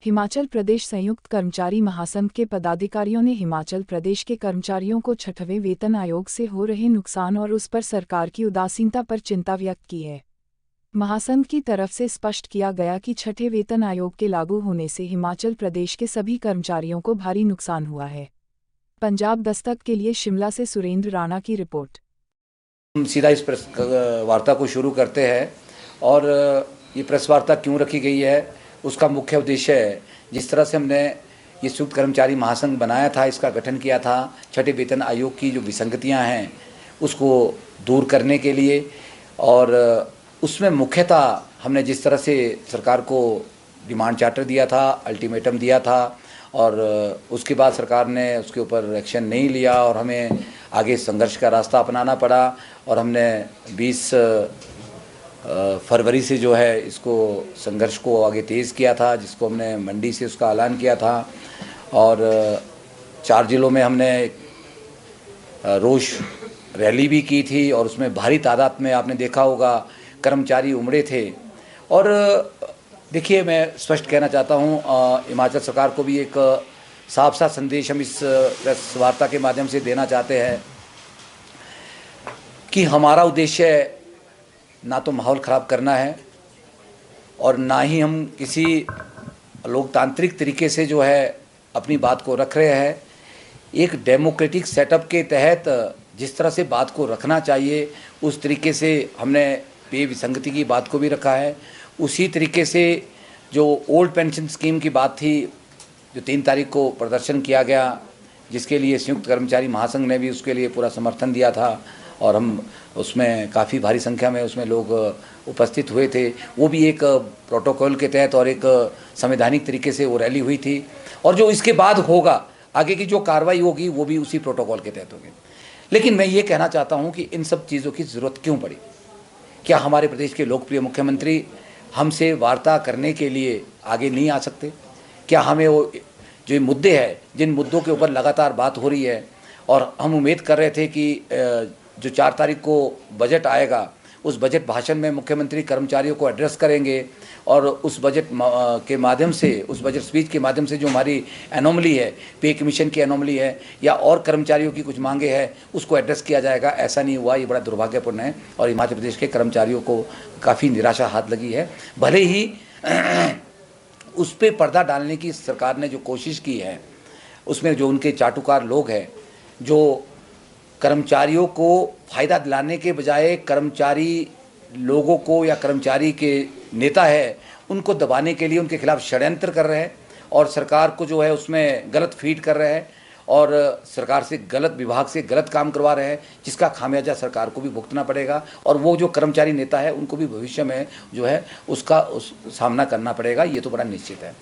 हिमाचल प्रदेश संयुक्त कर्मचारी महासंघ के पदाधिकारियों ने हिमाचल प्रदेश के कर्मचारियों को छठवें वेतन आयोग से हो रहे नुकसान और उस पर सरकार की उदासीनता पर चिंता व्यक्त की है। महासंघ की तरफ से स्पष्ट किया गया कि छठे वेतन आयोग के लागू होने से हिमाचल प्रदेश के सभी कर्मचारियों को भारी नुकसान हुआ है। पंजाब दस्तक के लिए शिमला से सुरेंद्र राणा की रिपोर्ट। हम सीधा इस प्रेस वार्ता को शुरू करते हैं और ये प्रेस वार्ता क्यों रखी गई है उसका मुख्य उद्देश्य है, जिस तरह से हमने ये संयुक्त कर्मचारी महासंघ बनाया था, इसका गठन किया था, छठे वेतन आयोग की जो विसंगतियां हैं उसको दूर करने के लिए। और उसमें मुख्यतः हमने जिस तरह से सरकार को डिमांड चार्टर दिया था, अल्टीमेटम दिया था और उसके बाद सरकार ने उसके ऊपर एक्शन नहीं लिया और हमें आगे संघर्ष का रास्ता अपनाना पड़ा। और हमने 20 फरवरी से जो है इसको संघर्ष को आगे तेज़ किया था, जिसको हमने मंडी से उसका ऐलान किया था। और 4 जिलों में हमने रोष रैली भी की थी और उसमें भारी तादाद में आपने देखा होगा कर्मचारी उमड़े थे। और देखिए, मैं स्पष्ट कहना चाहता हूँ, हिमाचल सरकार को भी एक साफ साफ संदेश हम इस प्रेस वार्ता के माध्यम से देना चाहते हैं कि हमारा उद्देश्य ना तो माहौल ख़राब करना है और ना ही हम किसी लोकतांत्रिक तरीके से जो है अपनी बात को रख रहे हैं। एक डेमोक्रेटिक सेटअप के तहत जिस तरह से बात को रखना चाहिए उस तरीके से हमने पे विसंगति की बात को भी रखा है। उसी तरीके से जो ओल्ड पेंशन स्कीम की बात थी, जो 3 तारीख को प्रदर्शन किया गया, जिसके लिए संयुक्त कर्मचारी महासंघ ने भी उसके लिए पूरा समर्थन दिया था और हम उसमें काफ़ी भारी संख्या में उसमें लोग उपस्थित हुए थे। वो भी एक प्रोटोकॉल के तहत और एक संवैधानिक तरीके से वो रैली हुई थी और जो इसके बाद होगा, आगे की जो कार्रवाई होगी वो भी उसी प्रोटोकॉल के तहत होगी। लेकिन मैं ये कहना चाहता हूँ कि इन सब चीज़ों की ज़रूरत क्यों पड़ी? क्या हमारे प्रदेश के लोकप्रिय मुख्यमंत्री हमसे वार्ता करने के लिए आगे नहीं आ सकते? क्या हमें वो जो मुद्दे हैं, जिन मुद्दों के ऊपर लगातार बात हो रही है और हम उम्मीद कर रहे थे कि जो 4 तारीख को बजट आएगा, उस बजट भाषण में मुख्यमंत्री कर्मचारियों को एड्रेस करेंगे और उस बजट के माध्यम से, उस बजट स्पीच के माध्यम से जो हमारी एनोमली है, पे कमीशन की एनोमली है या और कर्मचारियों की कुछ मांगे हैं, उसको एड्रेस किया जाएगा। ऐसा नहीं हुआ। ये बड़ा दुर्भाग्यपूर्ण है और हिमाचल प्रदेश के कर्मचारियों को काफ़ी निराशा हाथ लगी है। भले ही उस पर पर्दा डालने की सरकार ने जो कोशिश की है, उसमें जो उनके चाटुकार लोग हैं, जो कर्मचारियों को फ़ायदा दिलाने के बजाय कर्मचारी लोगों को या कर्मचारी के नेता है उनको दबाने के लिए उनके खिलाफ षड्यंत्र कर रहे हैं और सरकार को जो है उसमें गलत फीड कर रहे हैं और सरकार से गलत विभाग से गलत काम करवा रहे हैं, जिसका खामियाजा सरकार को भी भुगतना पड़ेगा और वो जो कर्मचारी नेता है उनको भी भविष्य में जो है उसका सामना करना पड़ेगा। ये तो बड़ा निश्चित है।